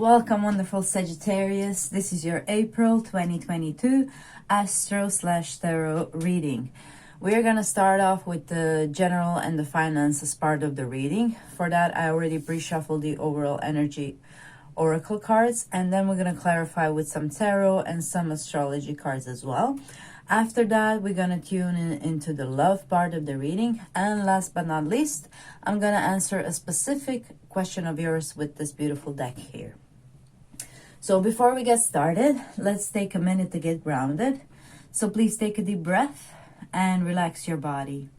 Welcome, wonderful Sagittarius. This is your April 2022 Astro/Tarot reading. We're going to start off with the general and the finances part of the reading. For that, I already pre-shuffled the overall energy oracle cards, and then we're going to clarify with some tarot and some astrology cards as well. After that, we're going to tune into the love part of the reading. And last but not least, I'm going to answer a specific question of yours with this beautiful deck here. So before we get started, let's take a minute to get grounded. So please take a deep breath and relax your body.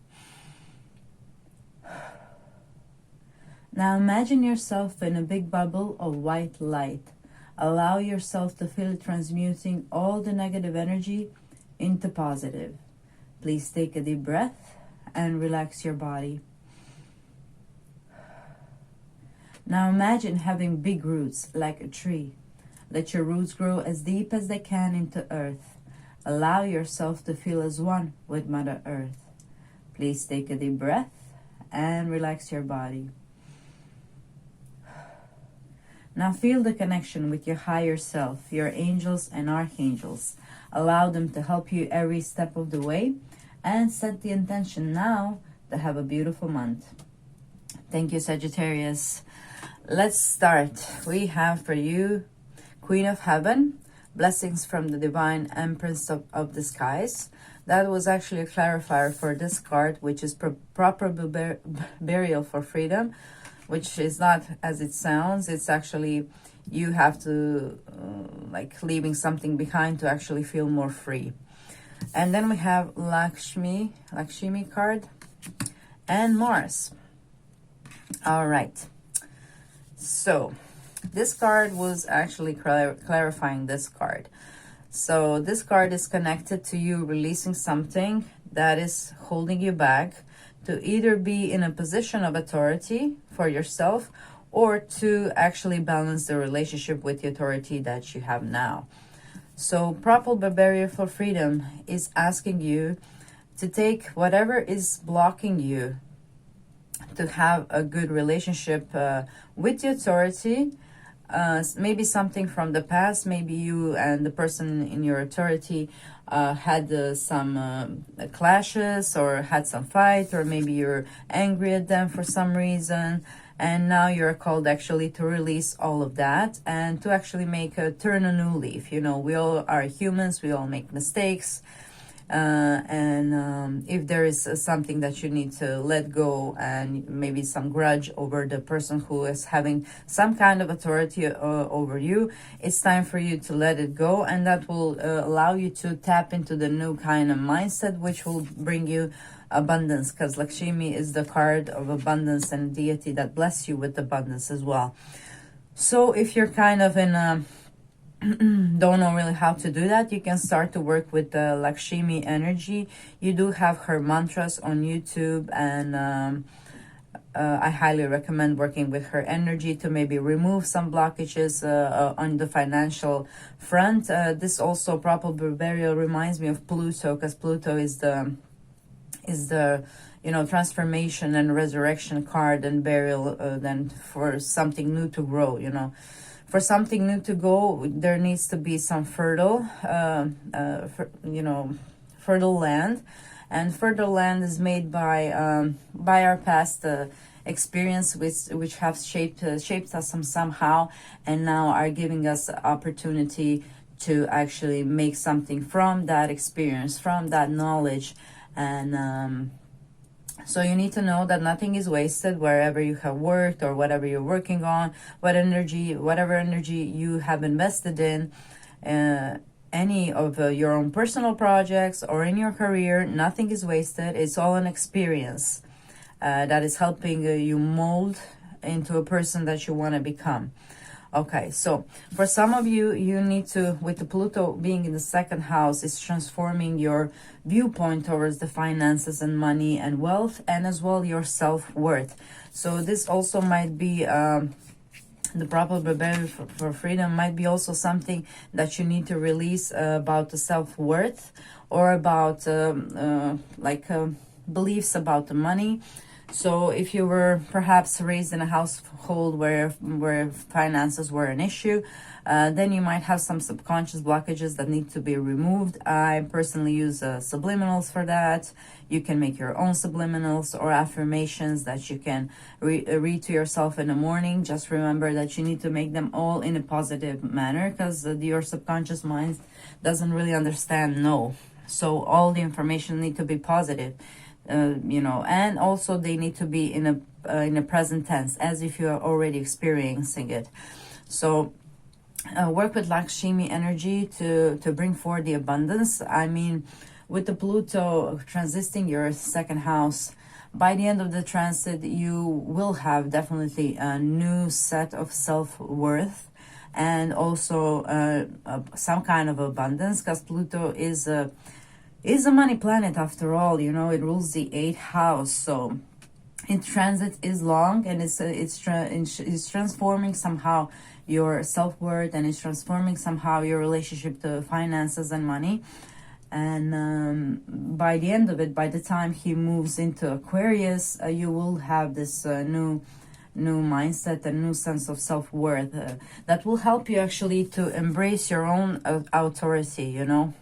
Now imagine yourself in a big bubble of white light. Allow yourself to feel it transmuting all the negative energy into positive. Please take a deep breath and relax your body. Now imagine having big roots like a tree. Let your roots grow as deep as they can into earth. Allow yourself to feel as one with Mother Earth. Please take a deep breath and relax your body. Now feel the connection with your higher self, your angels and archangels. Allow them to help you every step of the way and set the intention now to have a beautiful month. Thank you, Sagittarius. Let's start. We have for you Queen of Heaven, blessings from the Divine Empress of the Skies. That was actually a clarifier for this card, which is proper burial for freedom, which is not as it sounds. It's actually you have to like leaving something behind to actually feel more free. And then we have Lakshmi card and Mars. All right. So this card was actually clarifying this card. So this card is connected to you releasing something that is holding you back to either be in a position of authority for yourself or to actually balance the relationship with the authority that you have now. So proper barrier for freedom is asking you to take whatever is blocking you to have a good relationship with the authority. Maybe something from the past, maybe you and the person in your authority had some clashes or had some fight, or maybe you're angry at them for some reason, and now you're called actually to release all of that and to actually turn a new leaf. You know, we all are humans, we all make mistakes. If there is something that you need to let go and maybe some grudge over the person who is having some kind of authority over you, it's time for you to let it go, and that will allow you to tap into the new kind of mindset, which will bring you abundance, because Lakshmi is the card of abundance and deity that bless you with abundance as well. So if you're kind of in a don't know really how to do that, you can start to work with the Lakshmi energy. You do have her mantras on YouTube, and I highly recommend working with her energy to maybe remove some blockages on the financial front. This also probably burial reminds me of Pluto, because Pluto is the transformation and resurrection card, and burial then for something new to grow. For something new to go, there needs to be some fertile land, and fertile land is made by our past experience, which have shaped us somehow, and now are giving us the opportunity to actually make something from that experience, from that knowledge, and so you need to know that nothing is wasted wherever you have worked or whatever you're working on, whatever energy you have invested in, any of your own personal projects or in your career, nothing is wasted. It's all an experience that is helping you mold into a person that you want to become. Okay, so for some of you, you need to, with the Pluto being in the second house, it's transforming your viewpoint towards the finances and money and wealth, and as well your self-worth. So this also might be the proper barrier for freedom might be also something that you need to release about the self-worth, or about beliefs about the money. So if you were perhaps raised in a household where finances were an issue, then you might have some subconscious blockages that need to be removed. I personally use subliminals for that. You can make your own subliminals or affirmations that you can read to yourself in the morning. Just remember that you need to make them all in a positive manner, because your subconscious mind doesn't really understand no. So all the information need to be positive. You know, and also they need to be in a present tense, as if you are already experiencing it. So work with Lakshmi energy to bring forward the abundance. I mean, with the Pluto transiting your second house, by the end of the transit, you will have definitely a new set of self-worth, and also some kind of abundance, because Pluto is a money planet after all. You know, it rules the 8th house, so its transit is long, and it's transforming somehow your self-worth, and it's transforming somehow your relationship to finances and money. And by the end of it, by the time he moves into Aquarius, you will have this new mindset, a new sense of self-worth that will help you actually to embrace your own authority, you know.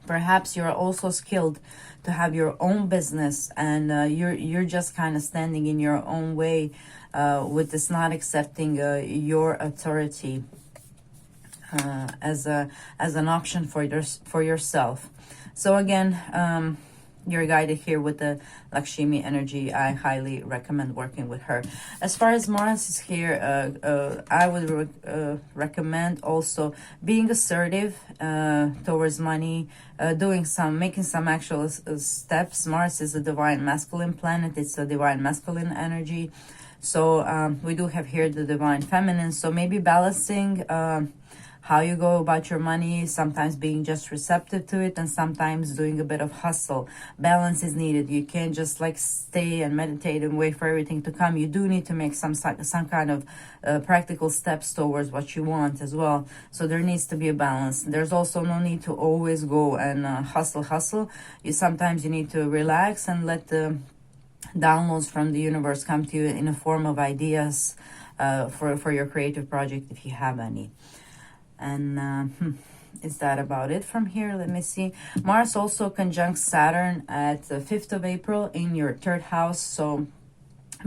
Perhaps you're also skilled to have your own business, and you're just kind of standing in your own way with this not accepting your authority as an option for yourself. So again, you're guided here with the Lakshmi energy. I highly recommend working with her. As far as Mars is here, I would recommend also being assertive towards money, making some actual steps. Mars is a divine masculine planet. It's a divine masculine energy. So we do have here the divine feminine. So maybe balancing how you go about your money, sometimes being just receptive to it, and sometimes doing a bit of hustle. Balance is needed. You can't just like stay and meditate and wait for everything to come. You do need to make some kind of practical steps towards what you want as well. So there needs to be a balance. There's also no need to always go and hustle. Sometimes you need to relax and let the downloads from the universe come to you in a form of ideas for your creative project, if you have any. And is that about it from here? Let me see. Mars also conjuncts Saturn at the 5th of April in your 3rd house. So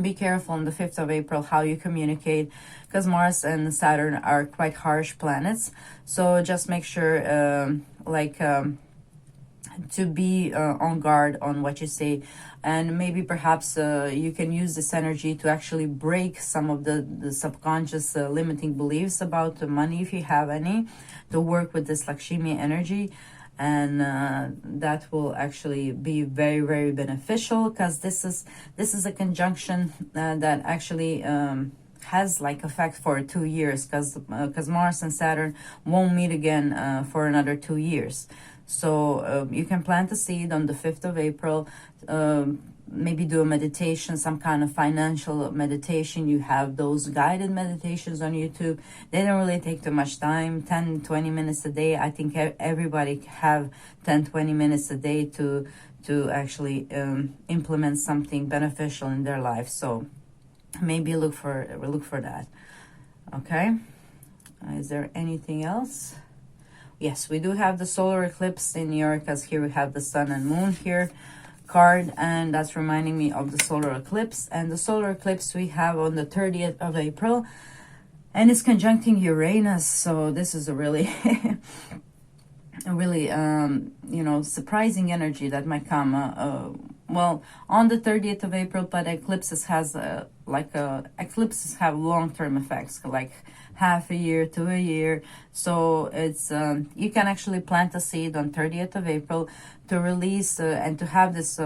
be careful on the 5th of April how you communicate, because Mars and Saturn are quite harsh planets. So just make sure to be on guard on what you say, and maybe perhaps you can use this energy to actually break some of the subconscious limiting beliefs about the money, if you have any, to work with this Lakshmi energy. And that will actually be very, very beneficial, because this is a conjunction that actually has like effect for 2 years, because Mars and Saturn won't meet again for another 2 years. So you can plant a seed on the 5th of April, maybe do a meditation, some kind of financial meditation. You have those guided meditations on YouTube. They don't really take too much time, 10-20 minutes a day. I think everybody have 10-20 minutes a day to actually implement something beneficial in their life. So maybe look for that. Okay, is there anything else? Yes, we do have the solar eclipse in New York, because here we have the sun and moon here card, and that's reminding me of the solar eclipse. And the solar eclipse we have on the 30th of April, and it's conjuncting Uranus. So this is a really a really surprising energy that might come well on the 30th of April. But eclipses has eclipses have long-term effects, like half a year to a year. So it's you can actually plant a seed on 30th of April to release and to have this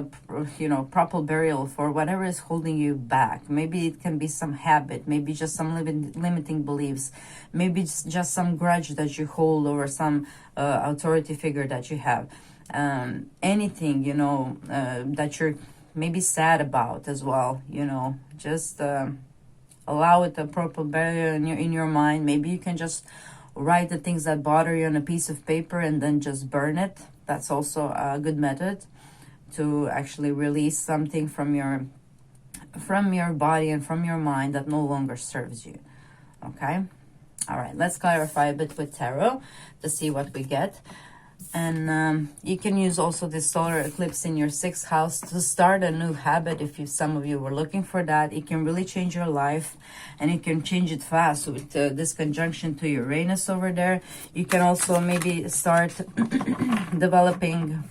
proper burial for whatever is holding you back. Maybe it can be some habit, maybe just some limiting beliefs, maybe just some grudge that you hold over some authority figure that you have, anything that you're maybe sad about as well. Just allow it a proper burial in your mind. Maybe you can just write the things that bother you on a piece of paper and then just burn it. That's also a good method to actually release something from your from your body and from your mind that no longer serves you. Okay? All right, let's clarify a bit with tarot to see what we get. And you can use also this solar eclipse in your 6th house to start a new habit. If some of you were looking for that, it can really change your life, and you can change it fast with this conjunction to Uranus over there. You can also maybe start developing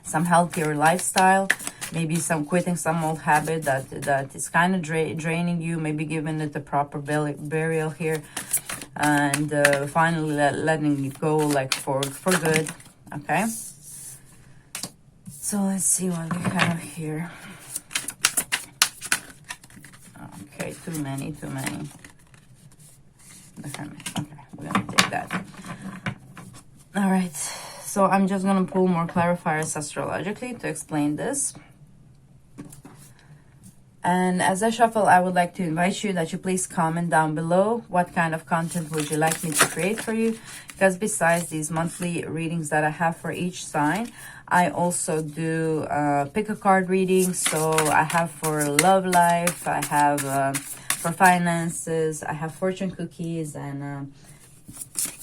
some healthier lifestyle, maybe quitting some old habit that is kind of draining you, maybe giving it the proper burial here, and finally letting it go, like for good. Okay, so let's see what we have here. Okay, too many. The Hermit. Okay, we're gonna take that. All right, so I'm just gonna pull more clarifiers astrologically to explain this. And as I shuffle, I would like to invite you that you please comment down below what kind of content would you like me to create for you. Because besides these monthly readings that I have for each sign, I also do pick a card reading. So I have for love life, I have for finances, I have fortune cookies, and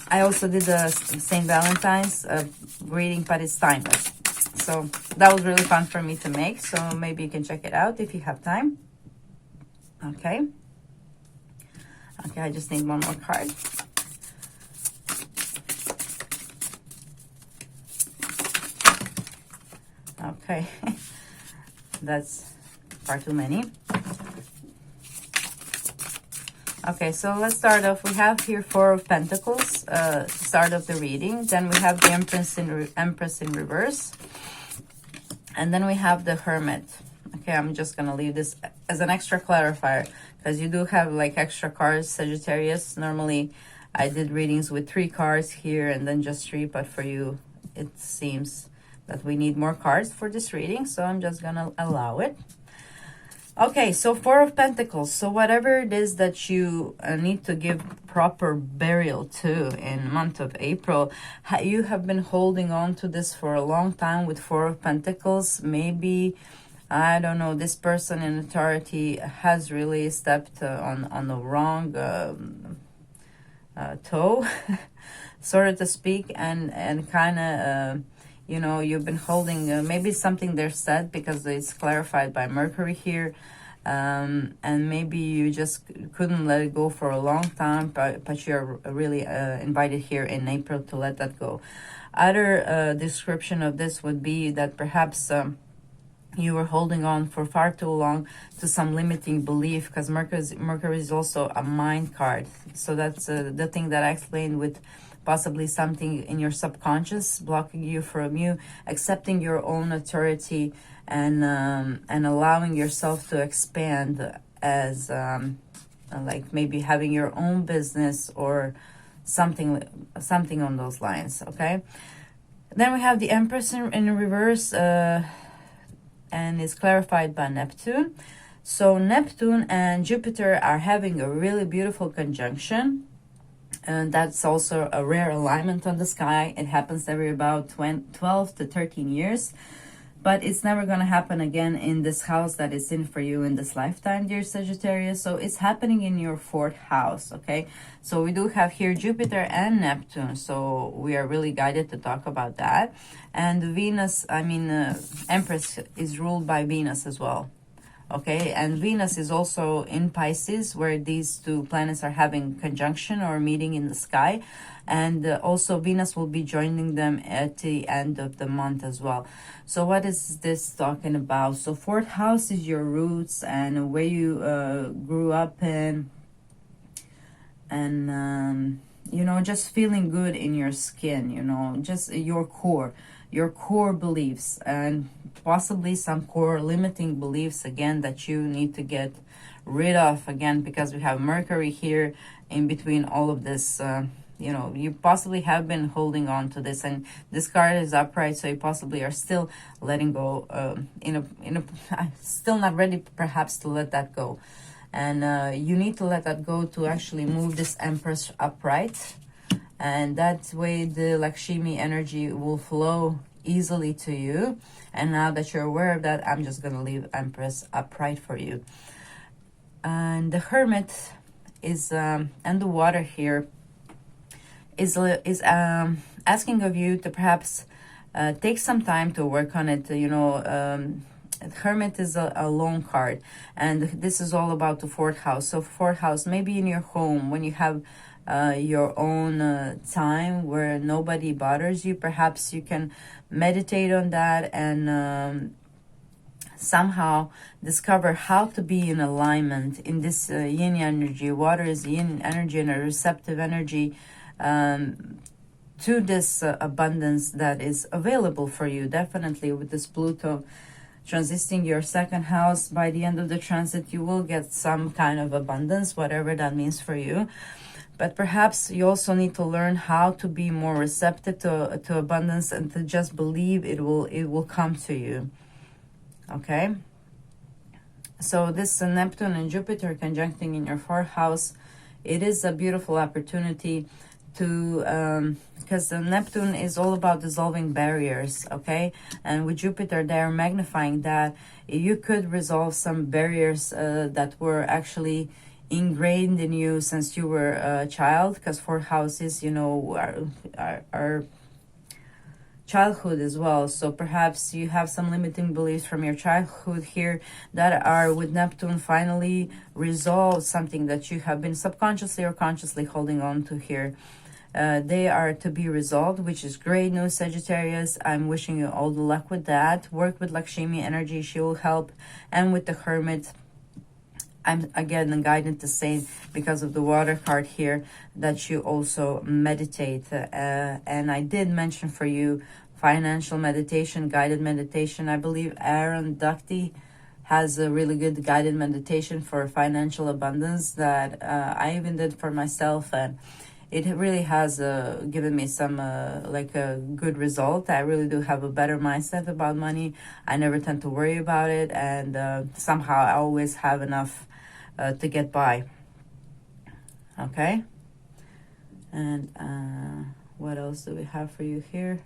I also did the St. Valentine's reading, but it's timeless. So that was really fun for me to make. So maybe you can check it out if you have time. Okay. Okay, I just need one more card. Okay. That's far too many. Okay, so let's start off. We have here 4 of Pentacles to start off the reading. Then we have the Empress in reverse. And then we have the Hermit. Okay, I'm just going to leave this as an extra clarifier because you do have like extra cards, Sagittarius. Normally, I did readings with 3 cards here and then just 3. But for you, it seems that we need more cards for this reading. So I'm just going to allow it. Okay, so 4 of Pentacles. So whatever it is that you need to give proper burial to in month of April, you have been holding on to this for a long time with 4 of Pentacles. Maybe, I don't know, this person in authority has really stepped on the wrong toe, sort of to speak, and kind of... you know, you've been holding maybe something they're said because it's clarified by Mercury here. And maybe you just couldn't let it go for a long time, but you're really invited here in April to let that go. Other description of this would be that perhaps you were holding on for far too long to some limiting belief, because Mercury is also a mind card. So that's the thing that I explained with possibly something in your subconscious blocking you from you accepting your own authority and allowing yourself to expand as like maybe having your own business or something on those lines. Okay, then we have the Empress in reverse, and it's clarified by Neptune. So Neptune and Jupiter are having a really beautiful conjunction. And that's also a rare alignment on the sky. It happens every about 12 to 13 years. But it's never going to happen again in this house that is in for you in this lifetime, dear Sagittarius. So it's happening in your 4th house, okay? So we do have here Jupiter and Neptune. So we are really guided to talk about that. And Venus, Empress is ruled by Venus as well. Okay, and Venus is also in Pisces, where these 2 planets are having conjunction or meeting in the sky. And also Venus will be joining them at the end of the month as well. So what is this talking about? So 4th house is your roots and where you grew up in. And, you know, just feeling good in your skin, you know, just your core beliefs, and possibly some core limiting beliefs again that you need to get rid of again, because we have Mercury here in between all of this. You know, you possibly have been holding on to this, and this card is upright, so you possibly are still letting go, still not ready perhaps to let that go. And you need to let that go to actually move this Empress upright. And that way the Lakshmi energy will flow easily to you. And now that you're aware of that, I'm just going to leave Empress upright for you. And the Hermit is, and the water here is asking of you to perhaps take some time to work on it. You know, Hermit is a lone card, and this is all about the fourth house. So fourth house, maybe in your home, when you have your own time where nobody bothers you, perhaps you can meditate on that and somehow discover how to be in alignment in this yin energy. Water is yin energy and a receptive energy to this abundance that is available for you. Definitely with this Pluto transiting your second house, by the end of the transit you will get some kind of abundance, whatever that means for you. But perhaps you also need to learn how to be more receptive to abundance, and to just believe it will come to you. Okay, so this Neptune and Jupiter conjuncting in your fourth house, it is a beautiful opportunity to because the Neptune is all about dissolving barriers, okay? And with Jupiter, they're magnifying that you could resolve some barriers that were actually ingrained in you since you were a child, because fourth houses, you know, are childhood as well. So perhaps you have some limiting beliefs from your childhood here that are, with Neptune, finally resolve something that you have been subconsciously or consciously holding on to here. They are to be resolved, which is great news, Sagittarius. I'm wishing you all the luck with that. Work with Lakshmi energy, she will help. And with the Hermit, I'm again guided to say, because of the water card here, that you also meditate. And I did mention for you financial meditation, guided meditation. I believe Aaron Ducty has a really good guided meditation for financial abundance that I even did for myself, and it really has given me some like a good result. I really do have a better mindset about money. I never tend to worry about it, and somehow I always have enough to get by. Okay, and what else do we have for you here?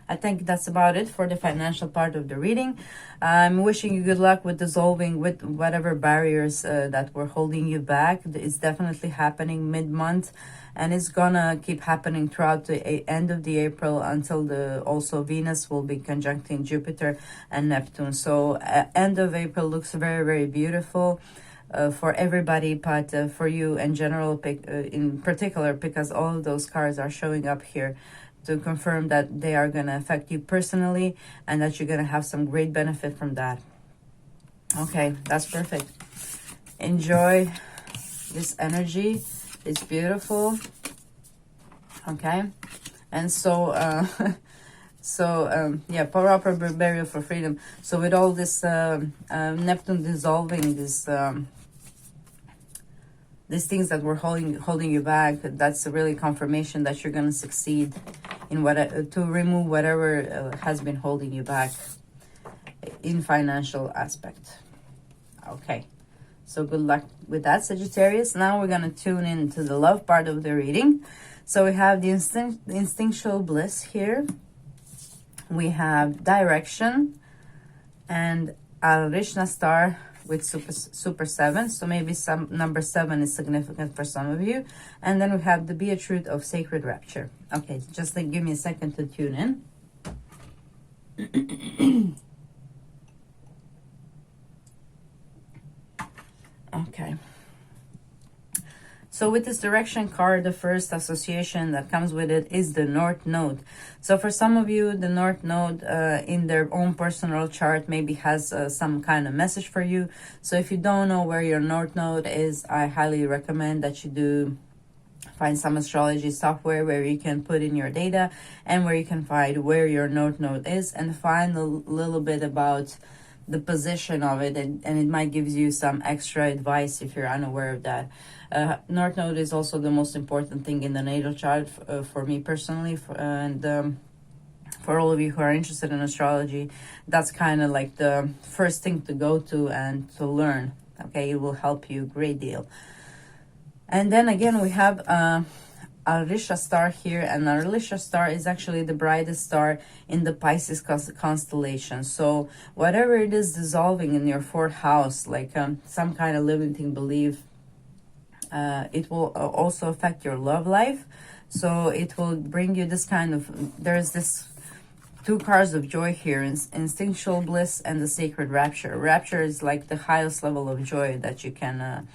I think that's about it for the financial part of the reading. I'm wishing you good luck with dissolving with whatever barriers that were holding you back. It's definitely happening mid-month, and it's gonna keep happening throughout the end of the April until also Venus will be conjuncting Jupiter and Neptune. So end of April looks very, very beautiful for everybody, but for you in general, in particular, because all of those cards are showing up here to confirm that they are going to affect you personally, and that you're going to have some great benefit from that. Okay, that's perfect. Enjoy this energy. It's beautiful. Okay, and so yeah, proper burial for freedom. So with all this Neptune dissolving these things that were holding you back, that's really confirmation that you're going to succeed in to remove whatever has been holding you back in financial aspect. Okay, so good luck with that, Sagittarius. Now we're going to tune into the love part of the reading. So we have the instinctual bliss here. We have direction and Al-Rishna star with super 7, so maybe some number 7 is significant for some of you. And then we have the Beatitude of Sacred Rapture. Okay, just give me a second to tune in. Okay, so with this direction card, the first association that comes with it is the North Node. So for some of you, the North Node in their own personal chart maybe has some kind of message for you. So if you don't know where your North Node is, I highly recommend that you do find some astrology software where you can put in your data and where you can find where your North Node is, and find a little bit about the position of it, and it might give you some extra advice if you're unaware of that. North Node is also the most important thing in the natal chart for me personally, and for all of you who are interested in astrology, that's kind of like the first thing to go to and to learn. Okay, it will help you a great deal. And then again, we have Arisha star here, and Arisha star is actually the brightest star in the Pisces constellation. So whatever it is dissolving in your fourth house, like some kind of limiting belief, it will also affect your love life. So it will bring you this kind of, there's this two cards of joy here, instinctual bliss and the sacred rapture. Rapture is like the highest level of joy that you can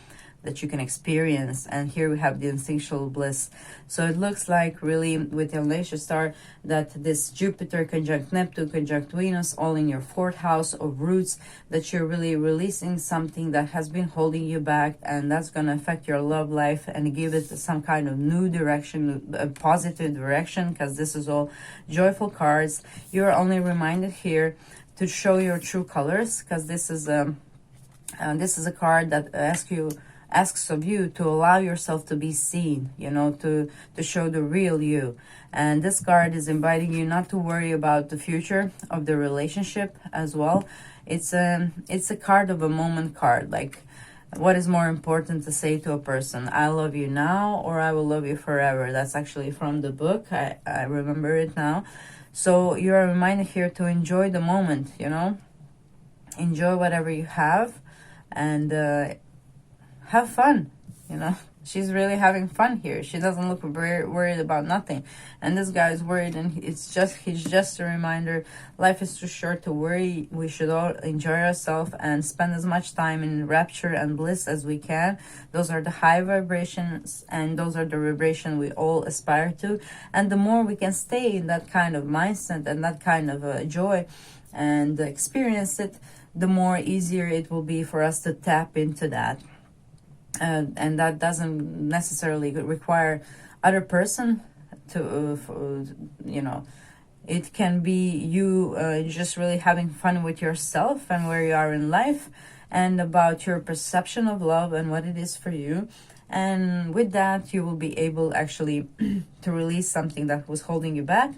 experience, and here we have the instinctual bliss. So it looks like really with the Arisha star that this Jupiter conjunct Neptune conjunct Venus all in your fourth house of roots, that you're really releasing something that has been holding you back, and that's going to affect your love life and give it some kind of new direction, a positive direction, because this is all joyful cards. You're only reminded here to show your true colors, because this is a card that asks of you to allow yourself to be seen, you know, to show the real you. And this card is inviting you not to worry about the future of the relationship as well. It's a card of a moment card, like what is more important to say to a person, I love you now or I will love you forever. That's actually from the book. I remember it now. So you are reminded here to enjoy the moment, you know, enjoy whatever you have, and have fun, you know. She's really having fun here. She doesn't look very worried about nothing. And this guy is worried, and he's just a reminder. Life is too short to worry. We should all enjoy ourselves and spend as much time in rapture and bliss as we can. Those are the high vibrations, and those are the vibration we all aspire to. And the more we can stay in that kind of mindset and that kind of joy and experience it, the more easier it will be for us to tap into that. And that doesn't necessarily require other person to, you know, it can be you just really having fun with yourself and where you are in life, and about your perception of love and what it is for you. And with that, you will be able actually to release something that was holding you back,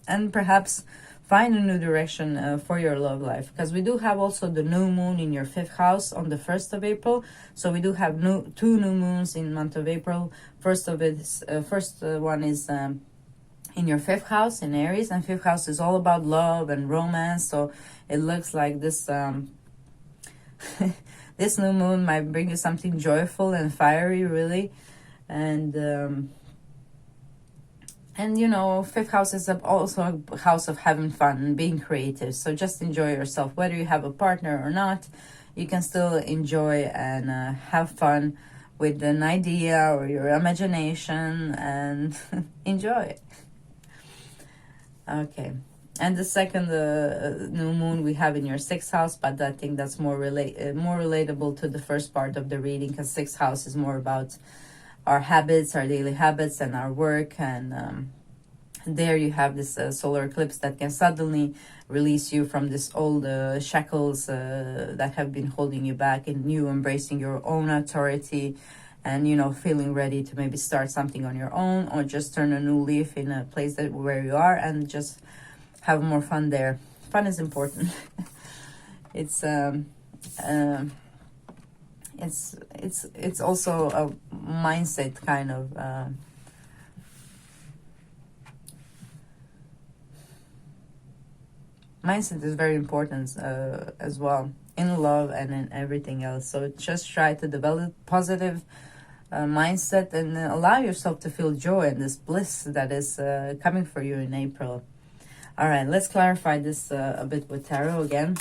and perhaps find a new direction for your love life, because we do have also the new moon in your fifth house on the 1st of April. So we do have two new moons in month of April. First one is in your fifth house in Aries, and fifth house is all about love and romance. So it looks like this this new moon might bring you something joyful and fiery, really. And you know, fifth house is also a house of having fun and being creative. So just enjoy yourself. Whether you have a partner or not, you can still enjoy and have fun with an idea or your imagination, and enjoy it. Okay. And the second new moon we have in your sixth house, but I think that's more relatable to the first part of the reading, because sixth house is more about our habits, our daily habits, and our work. And there you have this solar eclipse that can suddenly release you from this old shackles that have been holding you back, and you embracing your own authority, and, you know, feeling ready to maybe start something on your own, or just turn a new leaf in a place where you are, and just have more fun there. Fun is important. It's also a mindset kind of mindset is very important as well in love and in everything else. So just try to develop positive mindset, and allow yourself to feel joy and this bliss that is coming for you in April. All right, let's clarify this a bit with tarot again.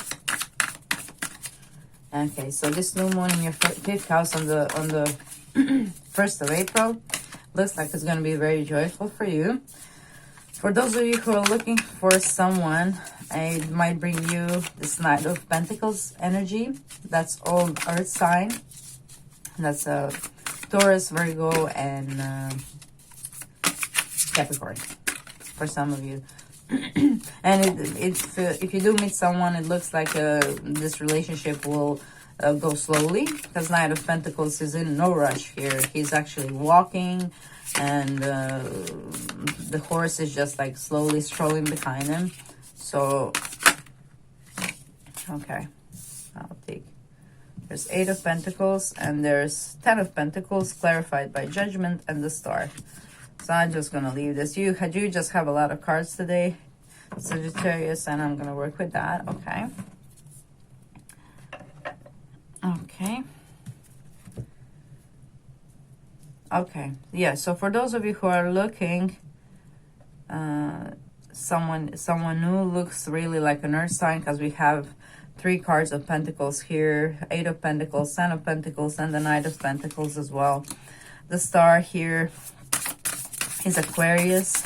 Okay, so this new moon in your fifth house on the 1st of April looks like it's going to be very joyful for you. For those of you who are looking for someone, it might bring you this Knight of Pentacles energy. That's all earth sign. That's Taurus, Virgo, and Capricorn for some of you. And if you do meet someone, it looks like this relationship will go slowly, because Knight of Pentacles is in no rush here. He's actually walking, and the horse is just like slowly strolling behind him. So, okay, I'll take. There's 8 of Pentacles, and there's 10 of Pentacles clarified by Judgment and the Star. So I'm just going to leave this. You just have a lot of cards today, Sagittarius, and I'm going to work with that. Okay. Okay. Okay. Yeah, so for those of you who are looking, someone new looks really like an earth sign, because we have 3 cards of Pentacles here, 8 of Pentacles, 10 of Pentacles, and the Knight of Pentacles as well. The star here is Aquarius.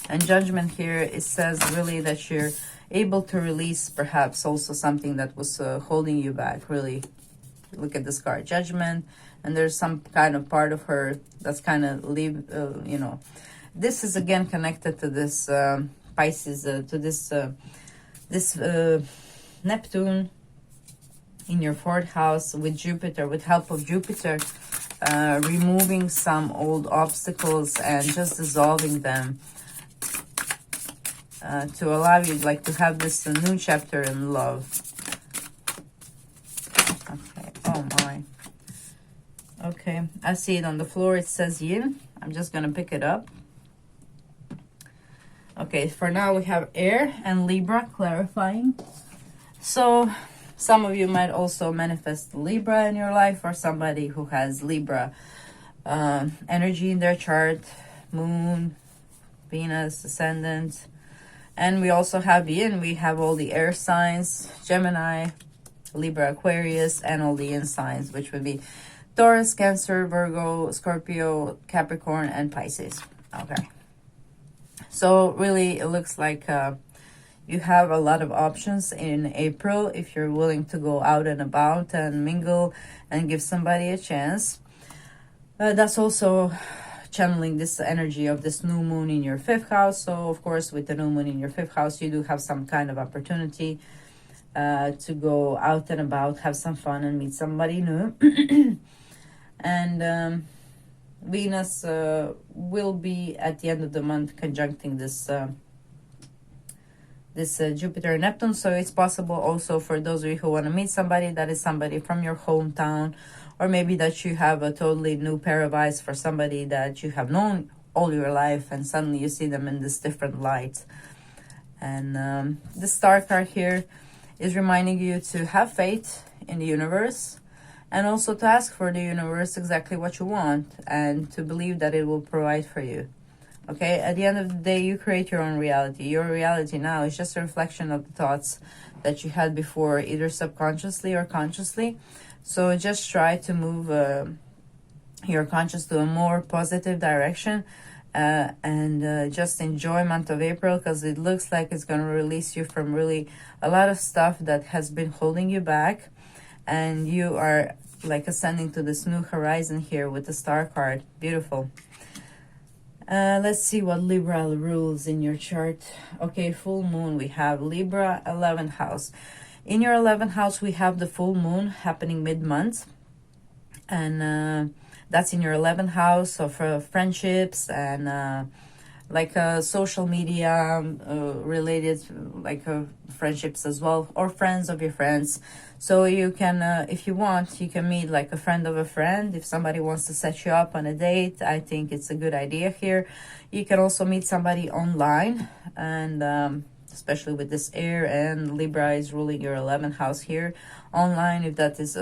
And Judgment here, it says really that you're able to release perhaps also something that was holding you back, really. Look at this card, Judgment, and there's some kind of part of her that's kind of you know, this is again connected to this Pisces, to this Neptune in your 4th house with Jupiter, with help of Jupiter, removing some old obstacles and just dissolving them, to allow you like to have this new chapter in love. Okay, oh my. Okay, I see it on the floor. It says yin. I'm just gonna pick it up. Okay, for now we have air and Libra clarifying. So some of you might also manifest Libra in your life, or somebody who has Libra energy in their chart, moon, Venus, ascendant. And we also have yin. We have all the air signs, Gemini, Libra, Aquarius, and all the yin signs, which would be Taurus, Cancer, Virgo, Scorpio, Capricorn, and Pisces. Okay. So really, it looks like you have a lot of options in April if you're willing to go out and about and mingle and give somebody a chance. That's also channeling this energy of this new moon in your 5th house. So of course, with the new moon in your 5th house, you do have some kind of opportunity to go out and about, have some fun, and meet somebody new. And Venus will be at the end of the month conjuncting this Jupiter and Neptune. So it's possible also for those of you who want to meet somebody, that is somebody from your hometown, or maybe that you have a totally new pair of eyes for somebody that you have known all your life, and suddenly you see them in this different light. And the star card here is reminding you to have faith in the universe, and also to ask for the universe exactly what you want, and to believe that it will provide for you. Okay, at the end of the day, you create your own reality. Your reality now is just a reflection of the thoughts that you had before, either subconsciously or consciously. So just try to move your conscious to a more positive direction, and just enjoy month of April, because it looks like it's going to release you from really a lot of stuff that has been holding you back, and you are like ascending to this new horizon here with the star card. Beautiful. Let's see what Libra rules in your chart. Okay, full moon. We have Libra 11th house. In your 11th house, we have the full moon happening mid-month, and that's in your 11th house of friendships and like social media related, like friendships as well, or friends of your friends. So you can, if you want, you can meet like a friend of a friend. If somebody wants to set you up on a date, I think it's a good idea here. You can also meet somebody online, and especially with this air, and Libra is ruling your 11th house here. Online, if that is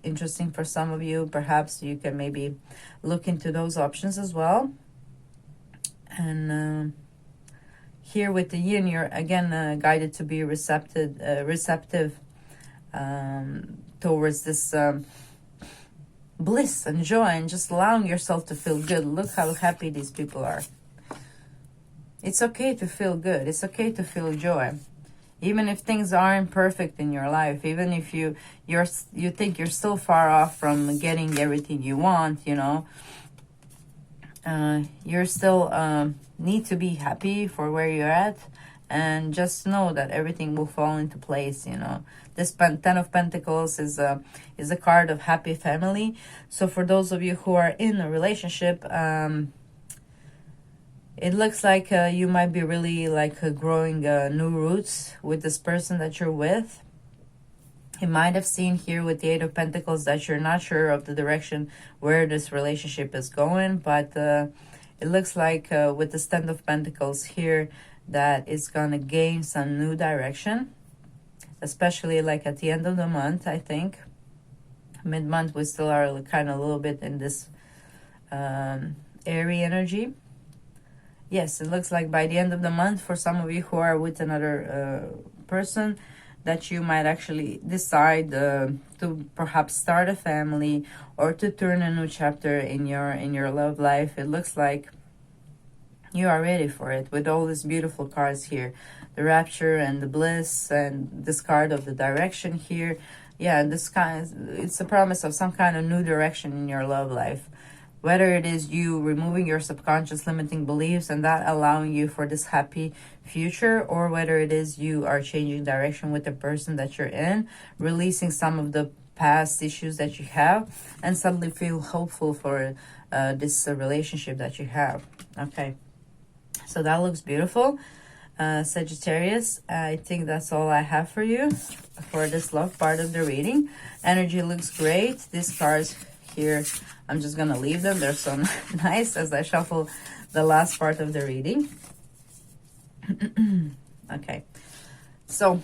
interesting for some of you, perhaps you can maybe look into those options as well. And here with the yin, you're again guided to be receptive towards this bliss and joy, and just allowing yourself to feel good. Look how happy these people are. It's okay to feel good. It's okay to feel joy. Even if things aren't perfect in your life, even if you think you're still far off from getting everything you want, you know, you're still need to be happy for where you're at, and just know that everything will fall into place. You know, this 10 of Pentacles is a card of happy family. So for those of you who are in a relationship, it looks like you might be really like growing new roots with this person that you're with. He might have seen here with the Eight of Pentacles that you're not sure of the direction where this relationship is going, but it looks like with the Stand of Pentacles here that it's gonna gain some new direction, especially like at the end of the month. I think mid-month we still are kind of a little bit in this airy energy. Yes, it looks like by the end of the month, for some of you who are with another person, that you might actually decide to perhaps start a family or to turn a new chapter in your love life. It looks like you are ready for it with all these beautiful cards here, the Rapture and the Bliss, and this card of the direction here. Yeah, this kind, it's a promise of some kind of new direction in your love life. Whether it is you removing your subconscious limiting beliefs and that allowing you for this happy future, or whether it is you are changing direction with the person that you're in, releasing some of the past issues that you have, and suddenly feel hopeful for this relationship that you have. Okay, so that looks beautiful. Sagittarius, I think that's all I have for you for this love part of the reading. Energy looks great. These cards here, I'm just gonna leave them. They're so nice as I shuffle the last part of the reading. Okay, so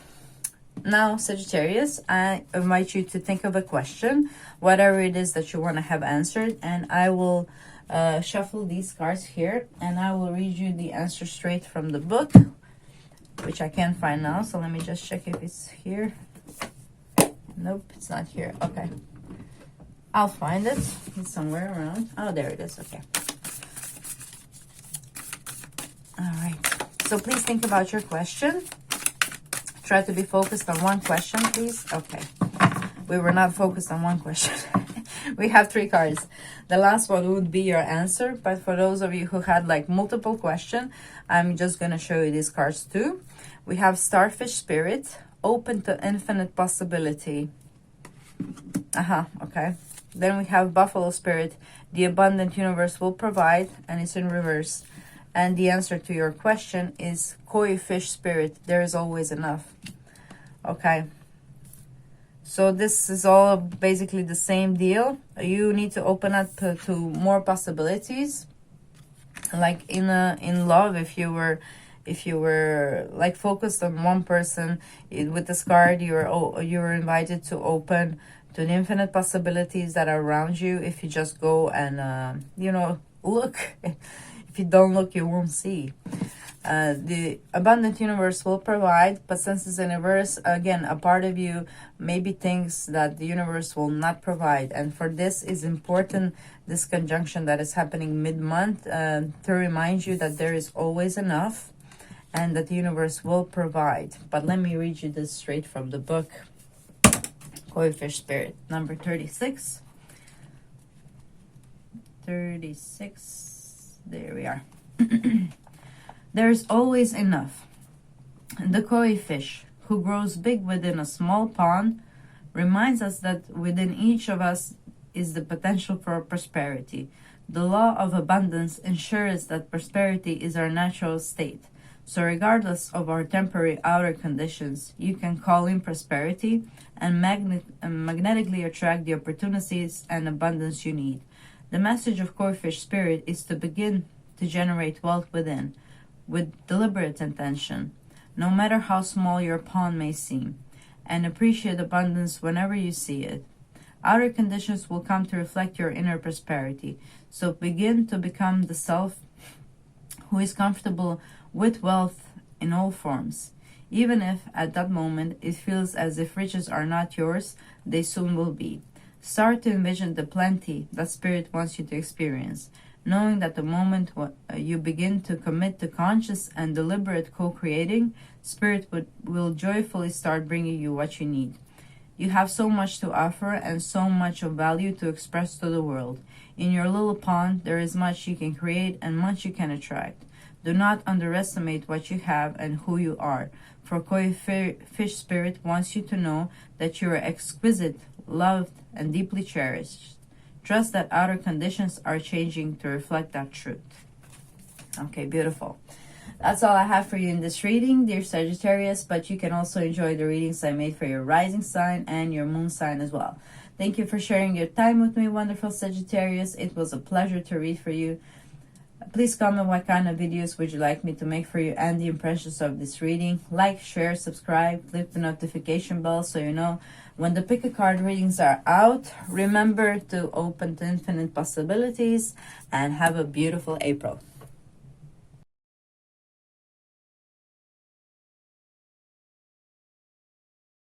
now Sagittarius, I invite you to think of a question, whatever it is that you want to have answered, and I will shuffle these cards here and I will read you the answer straight from the book, which I can't find now, so let me just check if it's here. Nope, it's not here. Okay, I'll find it. It's somewhere around. Oh, there it is. Okay. All right. So please think about your question. Try to be focused on one question, please. Okay. We were not focused on one question. We have 3 cards. The last one would be your answer. But for those of you who had like multiple questions, I'm just going to show you these cards too. We have Starfish Spirit, open to infinite possibility. Okay. Then we have Buffalo Spirit, the abundant universe will provide, and it's in reverse. And the answer to your question is Koi Fish Spirit, there is always enough. Okay. So this is all basically the same deal. You need to open up to more possibilities. Like in love, if you were like focused on one person, with this card, you were invited to open to the infinite possibilities that are around you. If you just go and you know, look. If you don't look, you won't see. The abundant universe will provide, but since it's in reverse, again, a part of you maybe thinks that the universe will not provide. And for this is important, this conjunction that is happening mid-month, to remind you that there is always enough and that the universe will provide. But let me read you this straight from the book. Koi Fish Spirit, number 36. 36. There we are. There's always enough. The koi fish, who grows big within a small pond, reminds us that within each of us is the potential for prosperity. The law of abundance ensures that prosperity is our natural state. So regardless of our temporary outer conditions, you can call in prosperity and magnetically attract the opportunities and abundance you need. The message of Koi Fish Spirit is to begin to generate wealth within, with deliberate intention, no matter how small your pond may seem, and appreciate abundance whenever you see it. Outer conditions will come to reflect your inner prosperity, so begin to become the self who is comfortable with wealth in all forms. Even if at that moment it feels as if riches are not yours, they soon will be. Start to envision the plenty that Spirit wants you to experience, knowing that the moment you begin to commit to conscious and deliberate co-creating, Spirit will joyfully start bringing you what you need. You have so much to offer and so much of value to express to the world. In your little pond, there is much you can create and much you can attract. Do not underestimate what you have and who you are, for Koi Fish Spirit wants you to know that you are exquisite, loved, and deeply cherished. Trust that outer conditions are changing to reflect that truth. Okay, beautiful. That's all I have for you in this reading, dear Sagittarius, but you can also enjoy the readings I made for your rising sign and your moon sign as well. Thank you for sharing your time with me, wonderful Sagittarius. It was a pleasure to read for you. Please comment what kind of videos would you like me to make for you and the impressions of this reading. Like, share, subscribe, click the notification bell so you know when the pick a card readings are out. Remember to open to infinite possibilities and have a beautiful April.